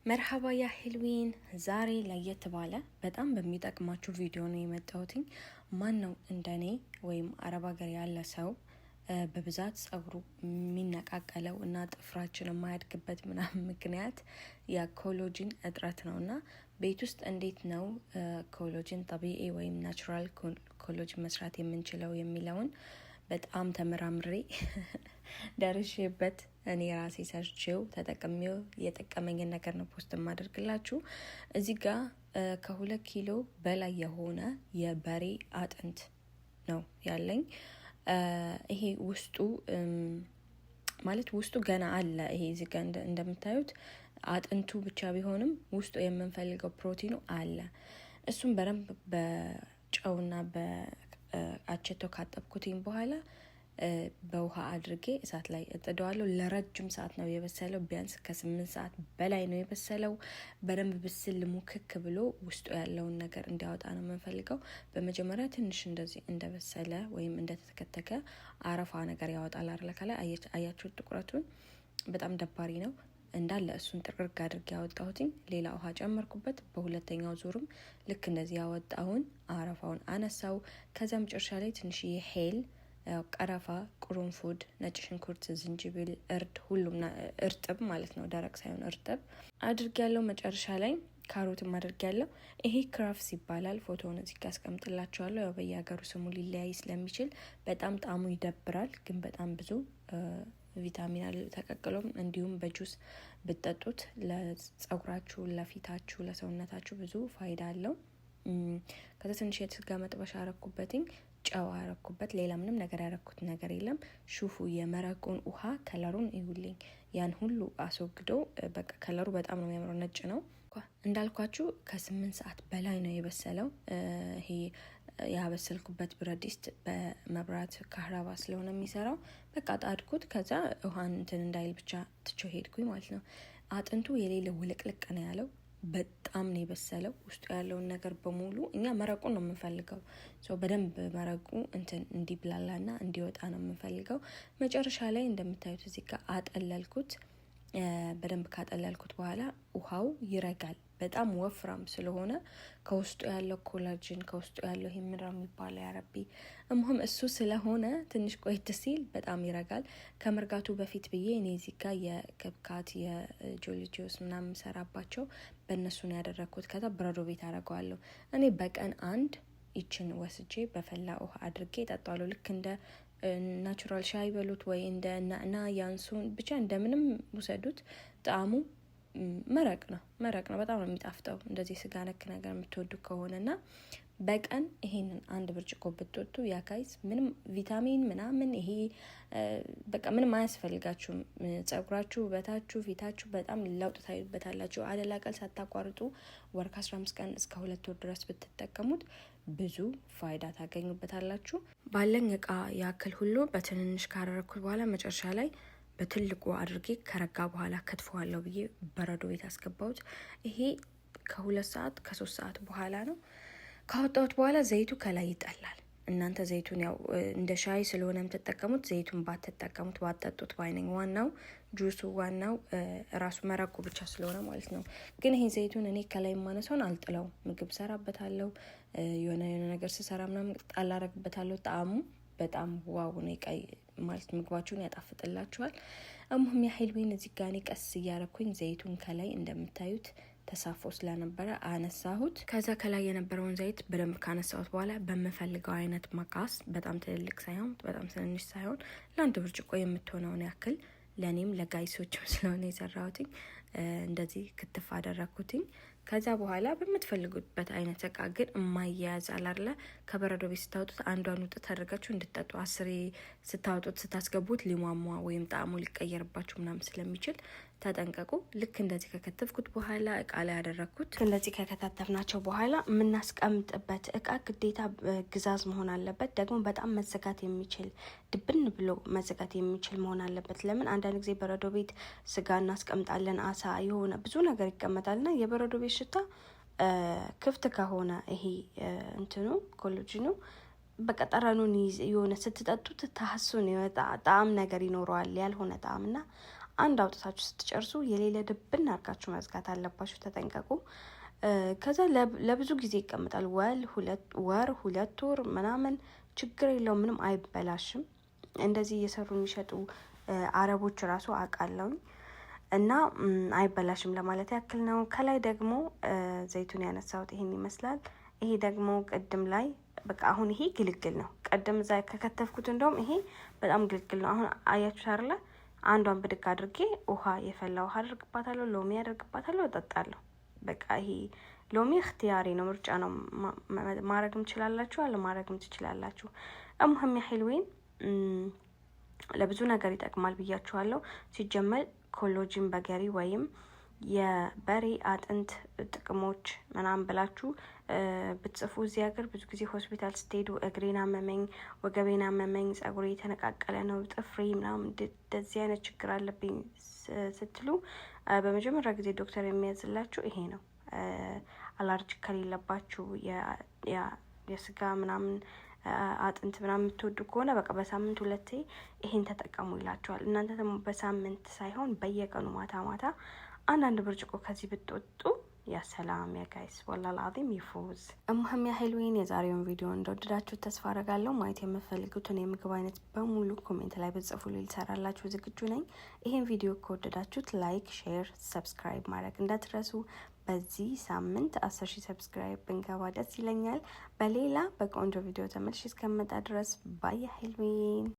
መርሐባ ያ ሂልዊን ዛሬ ለየት ባለ በጣም በሚጠቅማችሁ ቪዲዮ ነው የመጣሁትኝ። ማን ነው እንደኔ ወይም አረብ ሀገር ያለ ሰው በብዛት ጸጉሩ የሚነቃቀለው እና ጥፍራችን የማያድግበት ምናምን ምክንያት የኮሎጂን እጥረት ነው እና ቤት ውስጥ እንዴት ነው ኮሎጂን ጠቢዒ ወይም ናቹራል ኮሎጂን መስራት የምንችለው የሚለውን በጣም ተመራምሬ ደርሼበት እኔ ራሴ ሰርቼው ተጠቅሜው የጠቀመኝን ነገር ነው ፖስት ማድረግላችሁ። እዚህ ጋር ከ2 ኪሎ በላይ የሆነ የበሬ አጥንት ነው ያለኝ። ይሄ ውስጡ ማለት ውስጡ ገና አለ። ይሄ እዚህ ጋር እንደምታዩት አጥንቱ ብቻ ቢሆንም ውስጡ የምንፈልገው ፕሮቲኑ አለ። እሱም በደንብ በጨውና በአቸቶ ካጠብኩትኝ በኋላ በውሃ አድርጌ እሳት ላይ እጥደዋለሁ። ለረጅም ሰዓት ነው የበሰለው። ቢያንስ ከ8 ሰዓት በላይ ነው የበሰለው። በደንብ ብስል ሙክክ ብሎ ውስጡ ያለውን ነገር እንዲያወጣ ነው የምንፈልገው። በመጀመሪያ ትንሽ እንደዚህ እንደበሰለ ወይም እንደተከተከ አረፋ ነገር ያወጣል አይደል? ከላይ አያችሁት? ጥቁረቱን በጣም ደባሪ ነው። እንዳለ እሱን ጥርግ አድርጌ ያወጣሁትኝ። ሌላ ውሃ ጨመርኩበት። በሁለተኛው ዙርም ልክ እንደዚህ ያወጣውን አረፋውን አነሳው። ከዛ መጨረሻ ላይ ትንሽዬ ሄል፣ ቀረፋ፣ ቁርንፉድ፣ ነጭ ሽንኩርት፣ ዝንጅብል፣ እርድ፣ ሁሉም እርጥብ ማለት ነው፣ ደረቅ ሳይሆን እርጥብ አድርግ ያለው። መጨረሻ ላይ ካሮትም አድርግ ያለው። ይሄ ክራፍስ ይባላል። ፎቶውን እዚህ ጋር አስቀምጥላችኋለሁ። ያው በየሀገሩ ስሙ ሊለያይ ስለሚችል በጣም ጣዕሙ ይደብራል፣ ግን በጣም ብዙ ቪታሚን አለ። ተቀቅሎም እንዲሁም በጁስ ብትጠጡት ለጸጉራችሁ፣ ለፊታችሁ፣ ለሰውነታችሁ ብዙ ፋይዳ አለው። ከዛ ትንሽ የስጋ መጥበሻ አረኩበትኝ፣ ጨው አረኩበት። ሌላ ምንም ነገር ያረኩት ነገር የለም። ሹፉ የመረቁን ውሃ ከለሩን ይውልኝ። ያን ሁሉ አስወግዶ በቃ ከለሩ በጣም ነው የሚያምረው፣ ነጭ ነው። እንዳልኳችሁ ከ8 ሰዓት በላይ ነው የበሰለው። ይሄ ያበሰልኩበት ብረት ድስት በመብራት ካህራባ ስለሆነ የሚሰራው በቃ ጣድኩት። ከዛ ውሃን እንትን እንዳይል ብቻ ትቼው ሄድኩኝ ማለት ነው። አጥንቱ የሌለ ውልቅልቅ ነው ያለው። በጣም ነው የበሰለው። ውስጡ ያለውን ነገር በሙሉ እኛ መረቁን ነው የምንፈልገው። በደንብ መረቁ እንትን እንዲብላላና እንዲወጣ ነው የምንፈልገው። መጨረሻ ላይ እንደምታዩት እዚህ ጋር አጠለልኩት። በደንብ ካጠለልኩት በኋላ ውሃው ይረጋል። በጣም ወፍራም ስለሆነ ከውስጡ ያለው ኮላጅን ከውስጡ ያለው ሂምራ የሚባለው ያረቢ እሙህም እሱ ስለሆነ ትንሽ ቆይት ሲል በጣም ይረጋል። ከመርጋቱ በፊት ብዬ እኔ እዚህ ጋር የክብካት የጆሊጂዮስ ምናምን ሰራባቸው በእነሱ ነው ያደረግኩት። ከዛ ብረዶ ቤት አደርገዋለሁ። እኔ በቀን አንድ ይችን ወስጄ በፈላ ውሃ አድርጌ እጠጣዋለሁ። ልክ እንደ ናቹራል ሻይ በሉት ወይ እንደ እና ያንሱን ብቻ እንደምንም ውሰዱት። ጣዕሙ መረቅ ነው። በጣም ነው የሚጣፍጠው። እንደዚህ ስጋ ነክ ነገር የምትወዱ ከሆነና በቀን ይሄንን 1 ብርጭቆ ብትወጡ ያካይስ ምንም ቪታሚን ምናምን ይሄ በቃ ምንም አያስፈልጋችሁም። ጸጉራችሁ፣ ውበታችሁ፣ ፊታችሁ በጣም ለውጥ ታዩበታላችሁ። አደላቀል ሳታቋርጡ ወር ከ15 ቀን እስከ 2 ወር ድረስ ብትጠቀሙት ብዙ ፋይዳ ታገኙበታላችሁ። ባለኝ እቃ ያክል ሁሉ በትንንሽ ካደረኩት በኋላ መጨረሻ ላይ በትልቁ አድርጌ ከረጋ በኋላ ከትፈዋለሁ ብዬ በረዶ ቤት አስገባሁት። ይሄ ከ2 ሰዓት ከ3 ሰዓት በኋላ ነው ካወጣሁት በኋላ ዘይቱ ከላይ ይጠላል። እናንተ ዘይቱን ያው እንደ ሻይ ስለሆነ የምትጠቀሙት ዘይቱን ባትጠቀሙት ባትጠጡት ባይነኝ። ዋናው ጁሱ ዋናው ራሱ መረቁ ብቻ ስለሆነ ማለት ነው። ግን ይሄ ዘይቱን እኔ ከላይ ማነሳውን አልጥለው፣ ምግብ ሰራበታለሁ፣ የሆነ ነገር ስሰራ ምናምን ጣል አረግበታለሁ። ጣዕሙ በጣም ዋው ነው። ቀይ ማለት ምግባችሁን ያጣፍጥላችኋል። እሙህም ያህል ወይን እዚህ ጋር እኔ ቀስ እያረኩኝ ዘይቱን ከላይ እንደምታዩት ተሳፎ ስለነበረ አነሳሁት። ከዛ ከላይ የነበረውን ዘይት በደንብ ካነሳሁት በኋላ በምፈልገው አይነት መቃስ፣ በጣም ትልልቅ ሳይሆን በጣም ትንንሽ ሳይሆን ለ1 ብርጭቆ የምትሆነውን ያክል ለኔም ለጋይሶችም ስለሆነ የሰራሁትኝ እንደዚህ ክትፍ አደረኩትኝ። ከዛ በኋላ በምትፈልጉበት አይነት እቃ ግን የማያያዝ አላርለ ከበረዶ ቤት ስታወጡት አንዷን ውጥ ተደርጋችሁ እንድትጠጡ 10 ስታወጡት ስታስገቡት ሊሟሟ ወይም ጣዕሙ ሊቀየርባችሁ ምናምን ስለሚችል ተጠንቀቁ። ልክ እንደዚህ ከከተፍኩት በኋላ እቃ ላይ ያደረግኩት። እንደዚህ ከከታተፍናቸው በኋላ የምናስቀምጥበት እቃ ግዴታ ግዛዝ መሆን አለበት። ደግሞ በጣም መዘጋት የሚችል ድብን ብሎ መዘጋት የሚችል መሆን አለበት። ለምን አንዳንድ ጊዜ በረዶ ቤት ስጋ እናስቀምጣለን፣ አሳ፣ የሆነ ብዙ ነገር ይቀመጣልና የበረዶ ቤት ሽታ ክፍት ከሆነ ይሄ እንትኑ ኮሎጂኑ በቃ ጠረኑን የሆነ ስትጠጡት ታህሱን ይወጣ ጣዕም ነገር ይኖረዋል፣ ያልሆነ ጣዕምና አንድ አውጥታችሁ ስትጨርሱ የሌለ ድብን አድርጋችሁ መዝጋት አለባችሁ። ተጠንቀቁ። ከዛ ለብዙ ጊዜ ይቀመጣል። ወር 2 ወር ምናምን ችግር የለውም፣ ምንም አይበላሽም። እንደዚህ እየሰሩ የሚሸጡ አረቦች ራሱ አውቃለሁኝ እና አይበላሽም ለማለት ያክል ነው። ከላይ ደግሞ ዘይቱን ያነሳሁት ይሄን ይመስላል። ይሄ ደግሞ ቅድም ላይ በቃ አሁን ይሄ ግልግል ነው። ቅድም እዛ ከከተፍኩት እንደውም ይሄ በጣም ግልግል ነው። አሁን አያችሁ አይደለ? አንዷን ብድግ አድርጌ ውሃ የፈላ ውሃ አድርግባታለሁ፣ ሎሚ አድርግባታለሁ፣ እጠጣለሁ። በቃ ይሄ ሎሚ እክትያሪ ነው፣ ምርጫ ነው። ማድረግም ትችላላችሁ፣ አለማድረግም ትችላላችሁ። እሙህም ያህልዌን ለብዙ ነገር ይጠቅማል ብያችኋለሁ። ሲጀመር ኮሎጂን በገሪ ወይም የበሬ አጥንት ጥቅሞች ምናምን ብላችሁ ብትጽፉ እዚህ ሀገር ብዙ ጊዜ ሆስፒታል ስትሄዱ እግሬን አመመኝ፣ ወገቤን አመመኝ፣ ጸጉሬ የተነቃቀለ ነው፣ ጥፍሬ ምናምን እንደዚህ አይነት ችግር አለብኝ ስትሉ በመጀመሪያ ጊዜ ዶክተር የሚያዝላችሁ ይሄ ነው። አላርጂክ ከሌለባችሁ የስጋ ምናምን አጥንት ምናምን የምትወዱ ከሆነ በቃ በሳምንት 2 ይሄን ተጠቀሙ ይላችኋል። እናንተ ደግሞ በሳምንት ሳይሆን በየቀኑ ማታ ማታ አንዳንድ ብርጭቆ ከዚህ ብትወጡ ያሰላም ያጋይስ ወላሂ አዚም ይፉዝ። እሙህም ያህልዌን የዛሬውን ቪዲዮ እንደወደዳችሁ ተስፋ አደርጋለሁ። ማየት የምትፈልጉትን የምግብ አይነት በሙሉ ኮሜንት ላይ ብትጽፉልኝ ልሰራላችሁ ዝግጁ ነኝ። ይሄን ቪዲዮ ከወደዳችሁት ላይክ፣ ሼር፣ ሰብስክራይብ ማድረግ እንዳትረሱ። በዚህ ሳምንት 10,000 ሰብስክራይብ ብንገባ ደስ ይለኛል። በሌላ በቆንጆ ቪዲዮ ተመልሼ እስከምመጣ ድረስ ባይ ያህልዌን።